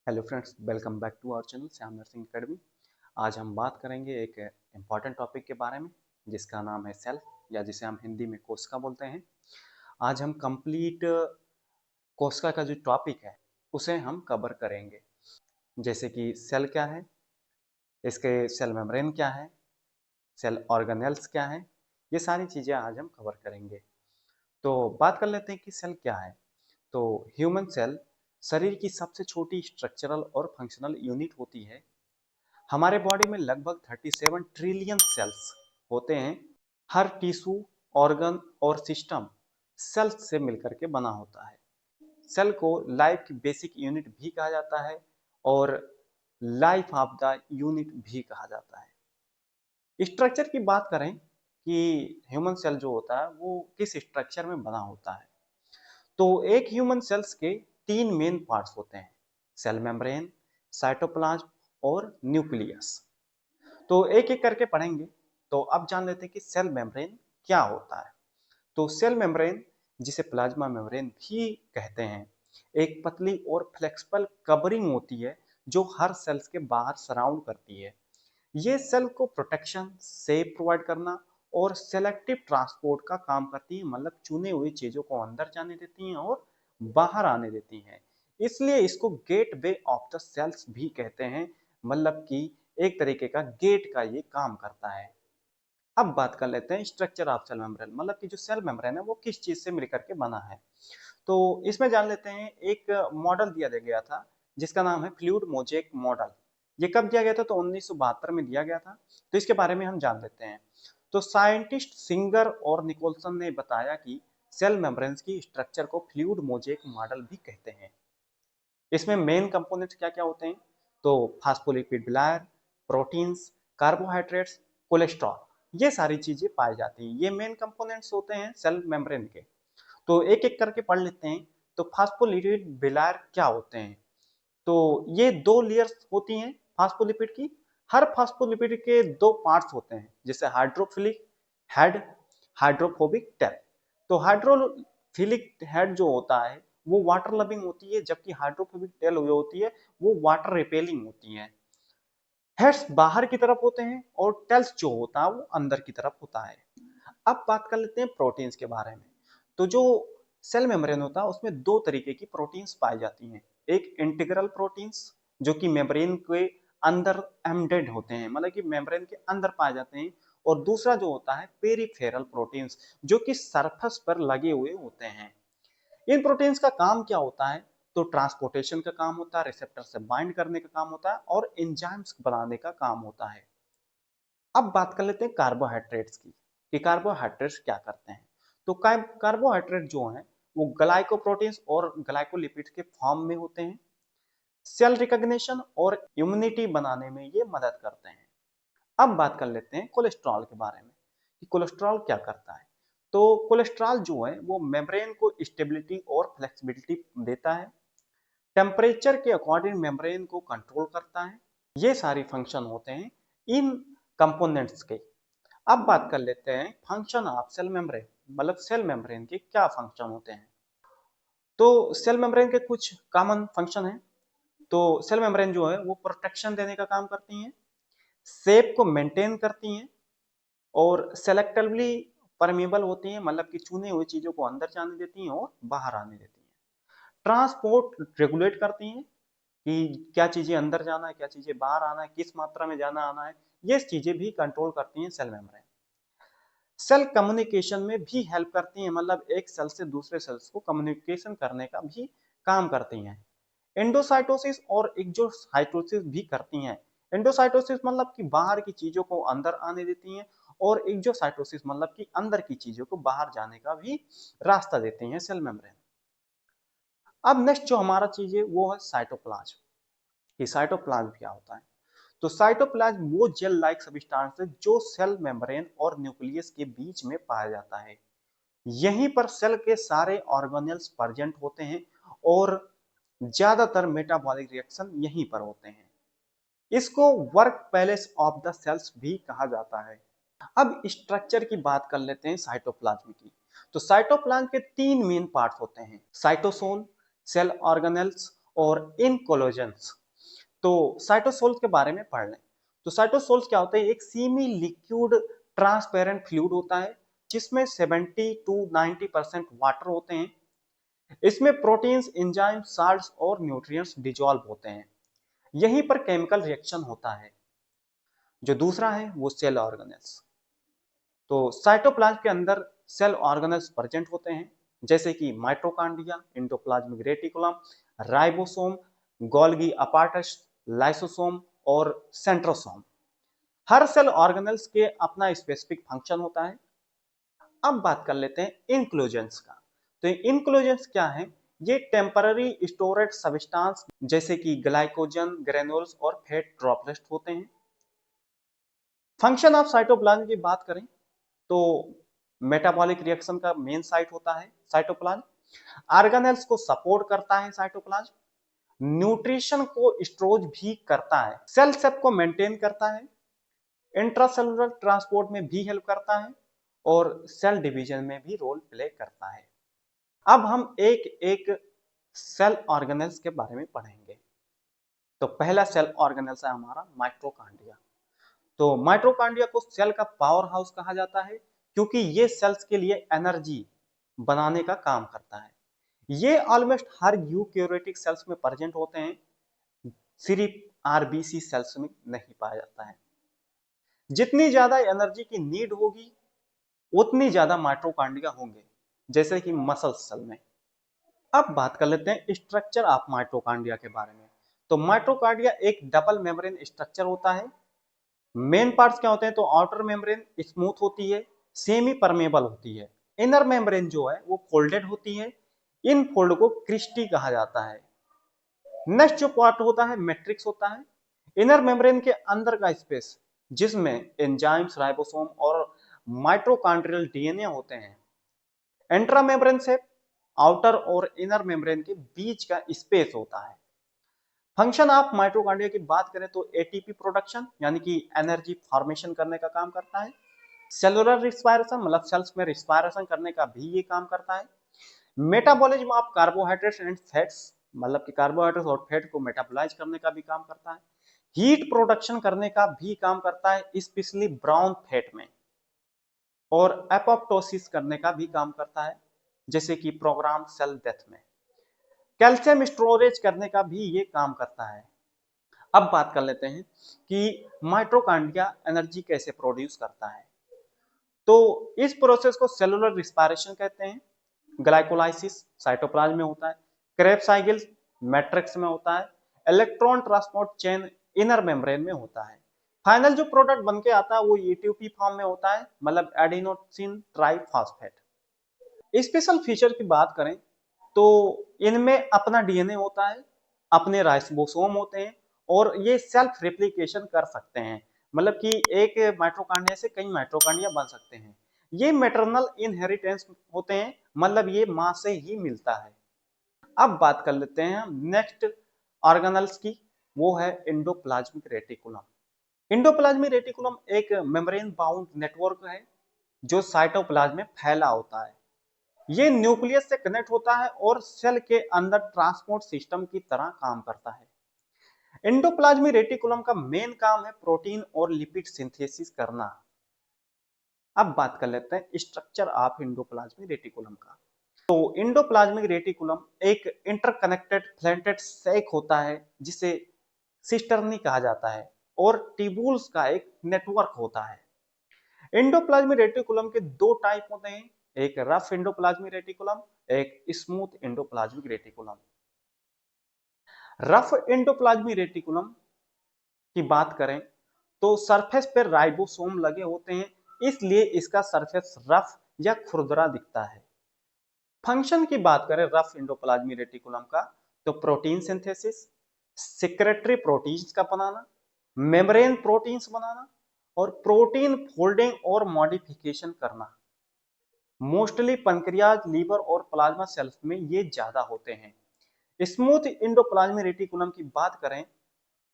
Hello friends, welcome back to our channel Shyam nursing academy. आज हम बात करेंगे एक इम्पॉर्टेंट टॉपिक के बारे में जिसका नाम है सेल, या जिसे हम हिंदी में कोशिका बोलते हैं। आज हम कंप्लीट कोशिका का जो टॉपिक है उसे हम कवर करेंगे, जैसे कि सेल क्या है, इसके सेल मेम्ब्रेन क्या है, सेल ऑर्गेनेल्स क्या है। ये सारी चीज़ें आज हम कवर करेंगे। तो बात कर लेते हैं कि सेल क्या है। तो ह्यूमन सेल शरीर की सबसे छोटी स्ट्रक्चरल और फंक्शनल यूनिट होती है। हमारे बॉडी में लगभग 37 ट्रिलियन सेल्स होते हैं। हर टिश्यू, ऑर्गन और सिस्टम सेल्स से मिलकर के बना होता है। सेल को लाइफ की बेसिक यूनिट भी कहा जाता है और लाइफ ऑफ द यूनिट भी कहा जाता है। स्ट्रक्चर की बात करें कि ह्यूमन सेल जो होता है वो किस स्ट्रक्चर में बना होता है, तो एक ह्यूमन सेल्स के तीन मेन पार्ट्स होते हैं: सेल मेम्ब्रेन, साइटोप्लाज्म और न्यूक्लियस। तो एक एक करके पढ़ेंगे। तो अब जान लेते हैं कि सेल मेम्ब्रेन क्या होता है। तो सेल मेम्ब्रेन, जिसे प्लाज्मा मेम्ब्रेन भी कहते हैं, एक पतली और फ्लेक्सिबल कवरिंग होती है जो हर सेल्स के बाहर सराउंड करती है। ये सेल को प्रोटेक्शन, सेफ प्रोवाइड करना और सेलेक्टिव ट्रांसपोर्ट का काम करती है, मतलब चुने हुई चीजों को अंदर जाने देती हैं और बाहर आने देती हैं। इसलिए इसको gateway of the cells भी कहते हैं, मतलब कि एक तरीके का गेट का ये काम करता है। अब बात कर लेते हैं स्ट्रक्चर ऑफ सेल मेम्ब्रेन, मतलब कि जो सेल मेम्ब्रेन है वो किस चीज से मिलकर के बना है। तो इसमें जान लेते हैं, एक मॉडल दिया गया था जिसका नाम है फ्लूइड मोजेक मॉडल। ये कब दिया गया था? तो 1972 में दिया गया था। तो इसके बारे में हम जान लेते हैं। तो साइंटिस्ट सिंगर और निकोलसन ने बताया कि सेल मेम्ब्रेन्स की स्ट्रक्चर को फ्लूइड मोजेक मॉडल भी कहते हैं। इसमें मेन कंपोनेंट्स क्या क्या होते हैं? तो फास्फोलिपिड बिलायर, प्रोटीन्स, कार्बोहाइड्रेट्स, कोलेस्ट्रॉल, ये सारी चीजें पाई जाती हैं। ये मेन कंपोनेंट्स होते हैं सेल मेम्ब्रेन के। तो एक एक करके पढ़ लेते हैं। तो फास्फोलिपिड बिलायर क्या होते हैं? तो ये दो लेयर्स होती हैं फास्फोलिपिड की। हर फास्फोलिपिड के दो पार्ट्स होते हैं, जैसे हाइड्रोफिलिक हेड, हाइड्रोफोबिक टेल। तो हाइड्रोफिलिक हेड जो होता है वो वाटर लविंग होती है, जबकि हाइड्रोफोबिक टेल जो होती है वो वाटर रिपेलिंग होती है। हेड्स बाहर की तरफ होते हैं और टेल्स जो होता है वो अंदर की तरफ होता है। अब बात कर लेते हैं प्रोटीन्स के बारे में। तो जो सेल मेम्ब्रेन होता है उसमें दो तरीके की प्रोटीन्स पाई जाती हैं। एक इंटीग्रल प्रोटीन्स, जो कि मेम्ब्रेन के अंदर एम्बेडेड होते हैं, मतलब कि मेम्ब्रेन के अंदर पाए जाते हैं। और दूसरा जो होता है पेरिफेरल प्रोटीन्स, जो कि सरफेस पर लगे हुए होते हैं। इन प्रोटीन्स का काम क्या होता है? तो ट्रांसपोर्टेशन का काम होता है, रिसेप्टर से बाइंड करने का काम होता है और एंजाइम्स बनाने का काम होता है। अब बात कर लेते हैं कार्बोहाइड्रेट्स की, कि कार्बोहाइड्रेट्स क्या करते हैं। तो कार्बोहाइड्रेट जो है वो ग्लाइकोप्रोटीन्स और ग्लाइकोलिपिड्स के फॉर्म में होते हैं। सेल रिकॉग्निशन और इम्यूनिटी बनाने में ये मदद करते हैं। अब बात कर लेते हैं कोलेस्ट्रॉल के बारे में, कि कोलेस्ट्रॉल क्या करता है। तो कोलेस्ट्रॉल जो है वो मेम्ब्रेन को स्टेबिलिटी और फ्लेक्सिबिलिटी देता है। टेम्परेचर के अकॉर्डिंग मेम्ब्रेन को कंट्रोल करता है। ये सारी फंक्शन होते हैं इन कंपोनेंट्स के। अब बात कर लेते हैं फंक्शन ऑफ सेल मेम्ब्रेन, मतलब सेल मेम्ब्रेन के क्या फंक्शन होते हैं। तो सेल मेम्ब्रेन के कुछ कॉमन फंक्शन हैं। तो सेल मेम्ब्रेन जो है वो प्रोटेक्शन देने का काम करती हैं, शेप को मेंटेन करती हैं और सेलेक्टिवली परमेबल होती हैं, मतलब कि चुने हुई चीजों को अंदर जाने देती हैं और बाहर आने देती हैं। ट्रांसपोर्ट रेगुलेट करती हैं कि क्या चीजें अंदर जाना है, क्या चीजें बाहर आना है, किस मात्रा में जाना आना है, ये चीजें भी कंट्रोल करती हैं सेल मेम्ब्रेन। सेल कम्युनिकेशन में भी हेल्प करती हैं, मतलब एक सेल से दूसरे सेल्स को कम्युनिकेशन करने का भी काम करती हैं। एंडोसाइटोसिस और एक्सोसाइटोसिस भी करती हैं। एंडोसाइटोसिस मतलब कि बाहर की चीजों को अंदर आने देती हैं, और एक्सोसाइटोसिस मतलब कि अंदर की चीजों को बाहर जाने का भी रास्ता देती हैं सेल मेम्ब्रेन। अब नेक्स्ट जो हमारा चीज है वो है साइटोप्लाज्म, कि साइटोप्लाज्म क्या होता है। तो साइटोप्लाज्म वो जेल लाइक सब्सटेंस है जो सेल मेम्ब्रेन और न्यूक्लियस के बीच में पाया जाता है। यहीं पर सेल के सारे ऑर्गेनेल्स प्रेजेंट होते हैं और ज्यादातर मेटाबॉलिक रिएक्शन यहीं पर होते हैं। इसको work palace of the cells भी कहा जाता है। अब स्ट्रक्चर की बात कर लेते हैं साइटोप्लाज्म की। तो साइटोप्लाज्म के तीन मेन पार्ट होते हैं: साइटोसोल, सेल ऑर्गेनेल्स और इनकोलोजेंस। तो साइटोसोल्स के बारे में पढ़ लें। तो साइटोसोल्स क्या होते हैं? एक सेमी लिक्विड ट्रांसपेरेंट फ्लूइड होता है जिसमें 70 टू 90% वाटर होते हैं। इसमें प्रोटीन्स, एंजाइम, साल्ट्स और न्यूट्रिएंट्स डिजॉल्व होते हैं। यहीं पर केमिकल रिएक्शन होता है। जो दूसरा है वो सेल ऑर्गेनेल्स। तो साइटोप्लाज्म के अंदर सेल ऑर्गेनेल्स प्रेजेंट होते हैं, जैसे कि mitochondria, endoplasmic reticulum, ribosome, Golgi apparatus, lysosome और सेंट्रोसोम। हर सेल ऑर्गेनेल्स के अपना स्पेसिफिक फंक्शन होता है। अब बात कर लेते हैं इंक्लूजन्स का। तो इंक्लूजन्स क्या है? ये टेम्पररी स्टोरेज सब्सटेंस जैसे कि ग्लाइकोजन, ग्रेन्यूल्स और फैट ड्रॉपलेट्स होते हैं। फंक्शन ऑफ साइटोप्लाज्म की बात करें तो मेटाबॉलिक रिएक्शन का मेन साइट होता है साइटोप्लाज्म। ऑर्गेनेल्स को सपोर्ट करता है साइटोप्लाज्म। न्यूट्रिशन को स्टोर भी करता है, सेल शेप को मेंटेन करता है, इंट्रासेलुलर ट्रांसपोर्ट में भी हेल्प करता है और सेल डिवीजन में भी रोल प्ले करता है। अब हम एक एक सेल ऑर्गेनेल्स के बारे में पढ़ेंगे। तो पहला सेल ऑर्गेनेल्स है हमारा माइटोकॉन्ड्रिया। तो माइटोकॉन्ड्रिया को सेल का पावर हाउस कहा जाता है क्योंकि ये सेल्स के लिए एनर्जी बनाने का काम करता है। ये ऑलमोस्ट हर यूकैरियोटिक सेल्स में प्रेजेंट होते हैं, सिर्फ आरबीसी सेल्स में नहीं पाया जाता है। जितनी ज्यादा एनर्जी की नीड होगी उतनी ज्यादा माइटोकॉन्ड्रिया होंगे, जैसे कि मसल सेल में। अब बात कर लेते हैं स्ट्रक्चर ऑफ माइटोकॉन्ड्रिया के बारे में। तो माइटोकॉन्ड्रिया एक डबल मेम्ब्रेन स्ट्रक्चर होता है। मेन पार्ट्स क्या होते हैं? तो आउटर मेम्ब्रेन स्मूथ होती है, सेमी परमेबल होती है। इनर मेम्ब्रेन जो है वो फोल्डेड होती है। इन फोल्ड को क्रिस्टी कहा जाता है। नेक्स्ट जो पार्ट होता है मैट्रिक्स होता है। इनर मेम्ब्रेन के अंदर का स्पेस जिसमें एंजाइम्स, राइबोसोम और माइटोकॉन्ड्रियल डीएनए होते हैं। इंट्रा मेम्ब्रेन से आउटर और इनर मेम्ब्रेन के बीच का स्पेस होता है। फंक्शन ऑफ माइटोकॉन्ड्रिया की बात करें तो एटीपी प्रोडक्शन यानी कि एनर्जी फॉर्मेशन करने का काम करता है। सेलुलर रिस्पायरेशन मतलब सेल्स में रिस्पायरेशन करने का भी ये काम करता है। Metabolism of carbohydrates and fats मतलब कि कार्बोहाइड्रेट्स और फैट को मेटाबोलाइज करने का भी काम करता है। हीट प्रोडक्शन करने का भी काम करता है, स्पेशली ब्राउन फैट में। और एपोप्टोसिस करने का भी काम करता है, जैसे कि प्रोग्राम सेल डेथ में। कैल्शियम स्टोरेज करने का भी ये काम करता है। अब बात कर लेते हैं कि माइटोकॉन्ड्रिया एनर्जी कैसे प्रोड्यूस करता है। तो इस प्रोसेस को सेलुलर रिस्पायरेशन कहते हैं। ग्लाइकोलाइसिस साइटोप्लाज्म में होता है। क्रेब्स साइकिल मैट्रिक्स में होता है। Electron transport chain inner membrane में होता है। फाइनल जो प्रोडक्ट बनके आता है वो एटीपी फॉर्म में होता है, मतलब एडिनोसिन ट्राइफॉस्फेट। स्पेशल फीचर की बात करें तो इनमें अपना डीएनए होता है, अपने राइबोसोम होते हैं और ये सेल्फ रेप्लिकेशन कर सकते हैं। मतलब कि एक माइटोकॉन्ड्रिया से कई माइटोकॉन्ड्रिया बन सकते हैं। ये मैटरनल इनहेरिटेंस होते हैं, मतलब ये मां से ही मिलता है। अब बात कर लेते हैं हम नेक्स्ट ऑर्गेनेल्स की, वो है एंडोप्लाज्मिक रेटिकुलम। एंडोप्लाज्मिक रेटिकुलम एक मेम्ब्रेन बाउंड नेटवर्क है जो साइटोप्लाज्म में फैला होता है। ये न्यूक्लियस से कनेक्ट होता है और सेल के अंदर ट्रांसपोर्ट सिस्टम की तरह काम करता है। एंडोप्लाज्मिक रेटिकुलम का मेन काम है प्रोटीन और लिपिड सिंथेसिस करना। अब बात कर लेते हैं स्ट्रक्चर ऑफ एंडोप्लाज्मिक रेटिकुलम का। तो एंडोप्लाज्मिक रेटिकुलम एक इंटरकनेक्टेड फ्लैटेड सैक होता है जिसे सिस्टर्नी कहा जाता है और ट्यूबुल्स का एक नेटवर्क होता है। एंडोप्लाज्मिक रेटिकुलम के दो टाइप होते हैं, एक रफ एंडोप्लाज्मिक रेटिकुलम, एक smooth endoplasmic reticulum. Rough endoplasmic reticulum की बात करें तो सरफेस पर राइबोसोम लगे होते हैं, इसलिए इसका सरफेस रफ या खुरदरा दिखता है। फंक्शन की बात करें रफ एंडोप्लाज्मिक रेटिकुलम का तो प्रोटीन सिंथेसिस, सिक्रेटरी प्रोटीन्स का बनाना, मेम्ब्रेन प्रोटीन्स बनाना और प्रोटीन फोल्डिंग और मॉडिफिकेशन करना। मोस्टली पैंक्रियाज, लीवर और प्लाज्मा सेल्स में ये ज्यादा होते हैं। स्मूथ एंडोप्लाज्मिक रेटिकुलम की बात करें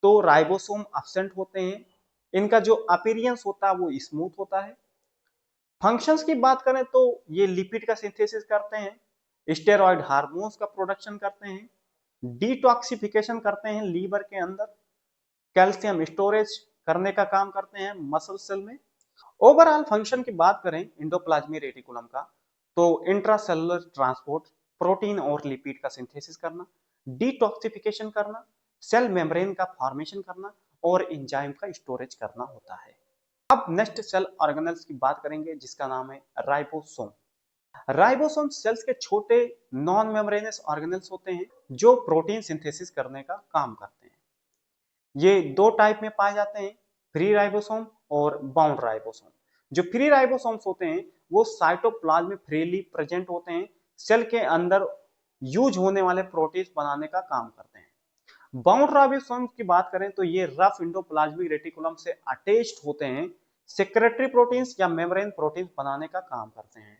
तो राइबोसोम एब्सेंट होते हैं, इनका जो अपीयरेंस होता है वो स्मूथ होता है। फंक्शंस की बात करें तो ये लिपिड का सिंथेसिस करते हैं, स्टेरॉइड हार्मोन्स का प्रोडक्शन करते हैं, डिटॉक्सिफिकेशन करते हैं लीवर के अंदर, कैल्शियम स्टोरेज करने का काम करते हैं मसल सेल में। ओवरऑल फंक्शन की बात करें एंडोप्लाज्मिक रेटिकुलम का, तो इंट्रासेलुलर ट्रांसपोर्ट, प्रोटीन और लिपिड का सिंथेसिस करना, डिटॉक्सिफिकेशन करना, सेल मेम्ब्रेन का फॉर्मेशन करना और एंजाइम का स्टोरेज करना होता है। अब नेक्स्ट सेल ऑर्गेनेल्स की बात करेंगे जिसका नाम है राइबोसोम। राइबोसोम सेल्स के छोटे नॉन मेम्ब्रेनस ऑर्गेनेल्स होते हैं जो प्रोटीन सिंथेसिस करने का काम करते हैं। ये दो टाइप में पाए जाते हैं, फ्री राइबोसोम और बाउंड राइबोसोम। जो फ्री राइबोसोम्स होते हैं वो साइटोप्लाज्म में फ्रीली प्रेजेंट होते हैं, सेल के अंदर यूज होने वाले प्रोटीन्स बनाने का काम करते हैं। बाउंड राइबोसोम्स की बात करें तो ये रफ एंडोप्लाज्मिक रेटिकुलम से अटैच्ड होते हैं, सेक्रेटरी प्रोटीन्स या मेम्ब्रेन प्रोटीन्स बनाने का काम करते हैं।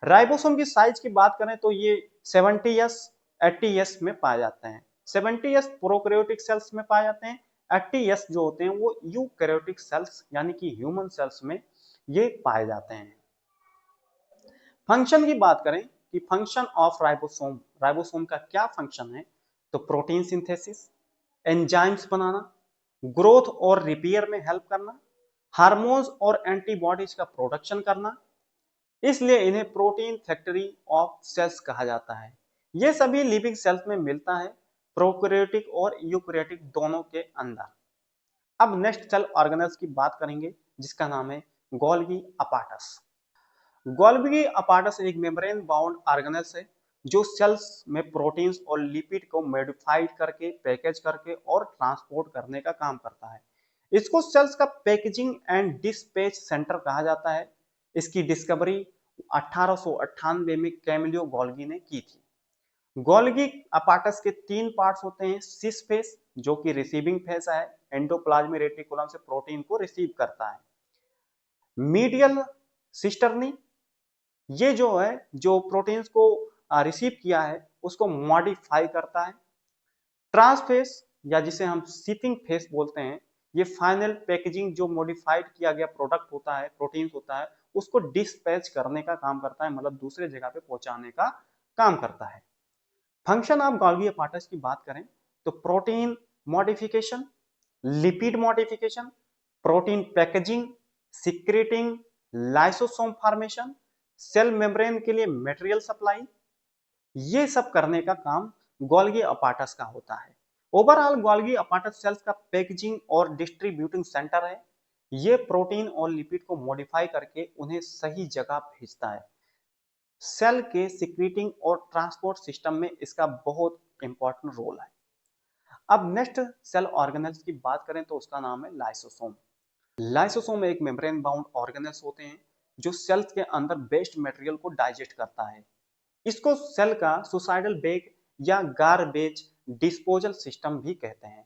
राइबोसोम की साइज की बात करें तो ये 70s 80s में पाए जाते हैं। 70s प्रोकैरियोटिक सेल्स में पाए जाते हैं, 80s जो होते हैं वो यूकैरियोटिक सेल्स यानी कि ह्यूमन सेल्स में ये पाए जाते हैं। फंक्शन की बात करें कि फंक्शन ऑफ राइबोसोम, राइबोसोम का क्या फंक्शन है, तो प्रोटीन सिंथेसिस, एंजाइम्स बनाना, ग्रोथ और रिपेयर में हेल्प करना, हार्मोन्स और एंटीबॉडीज का प्रोडक्शन करना, इसलिए इन्हें प्रोटीन फैक्ट्री ऑफ सेल्स कहा जाता है। ये सभी लिविंग सेल्स में मिलता है, प्रोकैरियोटिक और यूकैरियोटिक दोनों के अंदर। अब नेक्स्ट सेल ऑर्गेनेल्स की बात करेंगे जिसका नाम है गोल्गी अपार्टस। गोल्गी अपार्टस एक मेम्ब्रेन बाउंड ऑर्गेनेल्स है जो सेल्स में प्रोटीन्स और लिपिड को मॉडिफाइड करके, पैकेज करके और ट्रांसपोर्ट करने का काम करता है। इसको सेल्स का पैकेजिंग एंड डिस्पैच सेंटर कहा जाता है। इसकी डिस्कवरी 1898 में कैमिलियो गोल्गी ने की थी। गोल्गी अपार्टस के तीन पार्ट्स होते हैं, सिस फेस जो कि रिसीविंग फेस है, एंडोप्लाज्मिक रेटिकुलम से प्रोटीन को रिसीव करता है, मीडियल सिस्टर्नी ये जो है जो प्रोटीन्स को रिसीव किया है उसको मॉडिफाई करता है, ट्रांसफेस या जिसे हम शिपिंग फेस बोलते हैं, ये फाइनल पैकेजिंग जो मॉडिफाइड किया गया प्रोडक्ट होता है, प्रोटीन होता है, उसको डिस्पैच करने का काम करता है, मतलब दूसरे जगह पे पहुंचाने का काम करता है। फंक्शन ऑफ गोल्गी अपार्टस की बात करें तो protein modification, lipid modification, protein packaging, secreting, lysosome formation, cell membrane के लिए मटेरियल सप्लाई, ये सब करने का काम गोल्गी अपार्टस का होता है। ओवरऑल गोल्गी अपार्टस सेल्स का पैकेजिंग और डिस्ट्रीब्यूटिंग सेंटर है। ये प्रोटीन और लिपिड को मॉडिफाई करके उन्हें सही जगह भेजता है। सेल के सिक्रीटिंग और ट्रांसपोर्ट सिस्टम में इसका बहुत इंपॉर्टेंट रोल है। अब नेक्स्ट सेल ऑर्गेनेल्स की बात करें तो उसका नाम है लाइसोसोम। लाइसोसोम एक मेम्ब्रेन बाउंड ऑर्गेनेल्स होते हैं जो सेल्स के अंदर वेस्ट मटेरियल को डाइजेस्ट करता है। इसको सेल का सुसाइडल बैग या गार्बेज डिस्पोजल सिस्टम भी कहते हैं।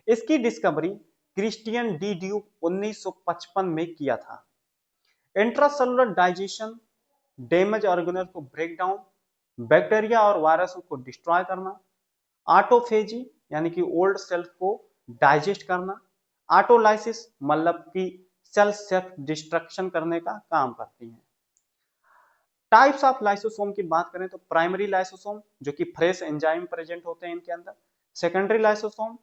इसकी डिस्कवरी क्रिस्टियन डी ड्यूक 1955 में किया था। इंट्रासेलुलर डाइजेशन, डैमेज ऑर्गेनेल को ब्रेक डाउन, बैक्टीरिया और वायरस को डिस्ट्रॉय करना, ऑटोफेजी यानी कि ओल्ड सेल्स को डाइजेस्ट करना, ऑटोलाइसिस मतलब कि सेल सेल्फ डिस्ट्रक्शन करने का काम करती हैं। टाइप्स ऑफ लाइसोसोम की बात करें तो प्राइमरी लाइसोसोम जो कि फ्रेश एंजाइम प्रेजेंट होते हैं इनके अंदर, सेकेंडरी लाइसोसोम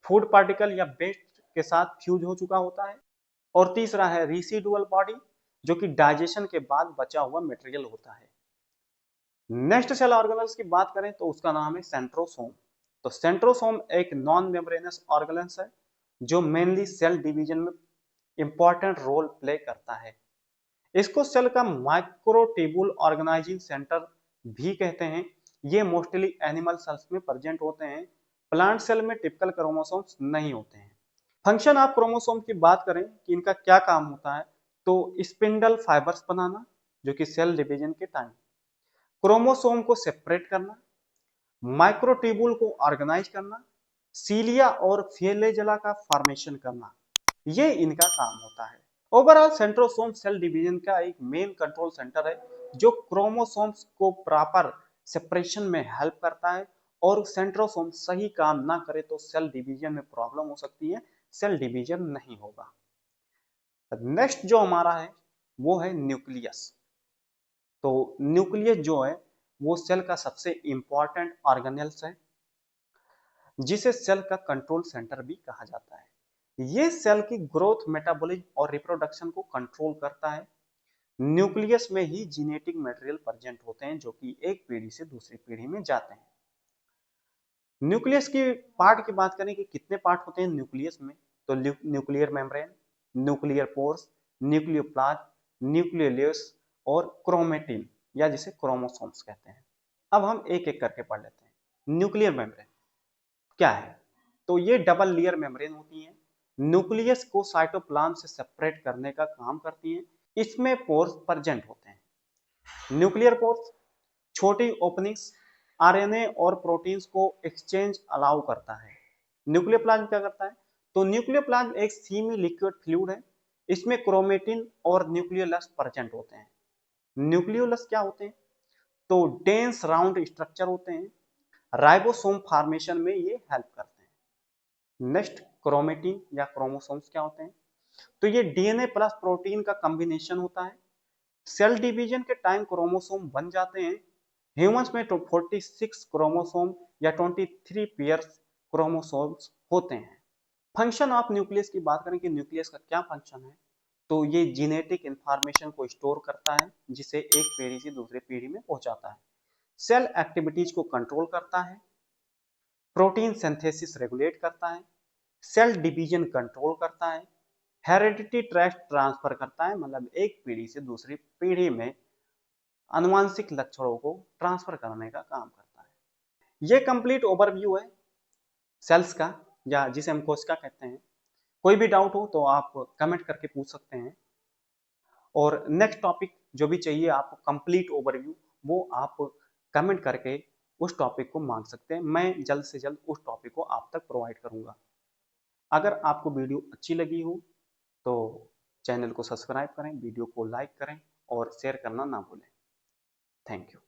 फूड पार्टिकल या वेस्ट के साथ फ्यूज हो चुका होता है, और तीसरा है रेसिडुअल बॉडी जो कि डाइजेशन के बाद बचा हुआ मटेरियल होता है। नेक्स्ट सेल ऑर्गेनेल्स की बात करें तो उसका नाम है सेंट्रोसोम। तो सेंट्रोसोम एक नॉन मेम्ब्रेनस ऑर्गेनेल्स है जो मेनली सेल डिवीजन में इंपॉर्टेंट रोल प्ले करता है। इसको सेल का माइक्रोट्यूबुल ऑर्गेनाइजिंग सेंटर भी कहते हैं। ये मोस्टली एनिमल सेल्स में प्रेजेंट होते हैं, प्लांट सेल में टिपिकल क्रोमोसोम्स नहीं होते हैं। फंक्शन ऑफ क्रोमोसोम की बात करें कि इनका क्या काम होता है तो स्पिंडल फाइबर्स बनाना जो कि सेल डिवीजन के टाइम, क्रोमोसोम को सेपरेट करना, माइक्रोट्यूबुल को ऑर्गेनाइज करना, सीलिया और फिलेजला का फॉर्मेशन करना, ये इनका काम होता है। ओवरऑल सेंट्रोसोम सेल डिवीजन का एक मेन कंट्रोल सेंटर है जो क्रोमोसोम्स को प्रॉपर सेपरेशन में हेल्प करता है, और सेंट्रोसोम सही काम ना करे तो सेल डिवीजन में प्रॉब्लम हो सकती है, सेल डिवीजन नहीं होगा। नेक्स्ट जो हमारा है वो है न्यूक्लियस। तो न्यूक्लियस जो है वो सेल का सबसे इंपॉर्टेंट ऑर्गेनेल्स है, जिसे सेल का कंट्रोल सेंटर भी कहा जाता है। ये सेल की ग्रोथ, मेटाबॉलिज्म और रिप्रोडक्शन को कंट्रोल करता है। न्यूक्लियस में ही जेनेटिक मटेरियल प्रेजेंट होते हैं जो कि एक पीढ़ी से दूसरी पीढ़ी में जाते हैं। न्यूक्लियस की पार्ट की बात करें कि कितने पार्ट होते हैं न्यूक्लियस में, तो nuclear membrane, nuclear pores, nucleoplasm, nucleolus और क्रोमेटिन या जिसे क्रोमोसोम्स कहते हैं। अब हम एक एक करके पढ़ लेते हैं। न्यूक्लियर मेम्ब्रेन क्या है? तो ये डबल लेयर मेम्ब्रेन होती है, न्यूक्लियस को साइटोप्लाज्म से सेपरेट करने का काम करती है। इसमें पोर्स प्रेजेंट होते हैं। न्यूक्लियर पोर्स छोटी ओपनिंग्स आरएनए और प्रोटीन्स को एक्सचेंज अलाउ करता है। न्यूक्लियोप्लाज्म क्या करता है? तो न्यूक्लियोप्लाज्म एक सेमी लिक्विड फ्लूइड है। इसमें क्रोमेटिन और न्यूक्लियोलस प्रेजेंट होते हैं। न्यूक्लियोलस क्या होते हैं? तो डेंस राउंड स्ट्रक्चर होते हैं, राइबोसोम फॉर्मेशन में ये हेल्प करते हैं। नेक्स्ट, क्रोमेटिन या क्रोमोसोम्स क्या होते हैं? तो ये डीएनए प्लस प्रोटीन का कॉम्बिनेशन होता है। सेल डिवीजन के टाइम क्रोमोसोम बन जाते हैं। ह्यूमंस में तो 46 क्रोमोसोम या 23 पेयर्स क्रोमोसोम्स होते हैं। फंक्शन ऑफ न्यूक्लियस की बात करें कि न्यूक्लियस का क्या फंक्शन है, तो ये जेनेटिक इंफॉर्मेशन को स्टोर करता है, जिसे एक पीढ़ी से दूसरे पीढ़ी में पहुंचाता है। सेल एक्टिविटीज को कंट्रोल करता है, प्रोटीन सिंथेसिस रेगुलेट करता है, सेल डिवीजन कंट्रोल करता है, हेरिडिटी ट्रैक्ट ट्रांसफर करता है, मतलब एक पीढ़ी से दूसरी पीढ़ी में आनुवांशिक लक्षणों को ट्रांसफर करने का काम करता है। ये कंप्लीट ओवरव्यू है सेल्स का, या जिसे हम कोशिका कहते हैं। कोई भी डाउट हो तो आप कमेंट करके पूछ सकते हैं, और नेक्स्ट टॉपिक जो भी चाहिए आपको कंप्लीट ओवरव्यू, वो आप कमेंट करके उस टॉपिक को मांग सकते हैं। मैं जल्द से जल्द उस टॉपिक को आप तक प्रोवाइड करूंगा। अगर आपको वीडियो अच्छी लगी हो तो चैनल को सब्सक्राइब करें, वीडियो को लाइक करें और शेयर करना ना भूलें। Thank you.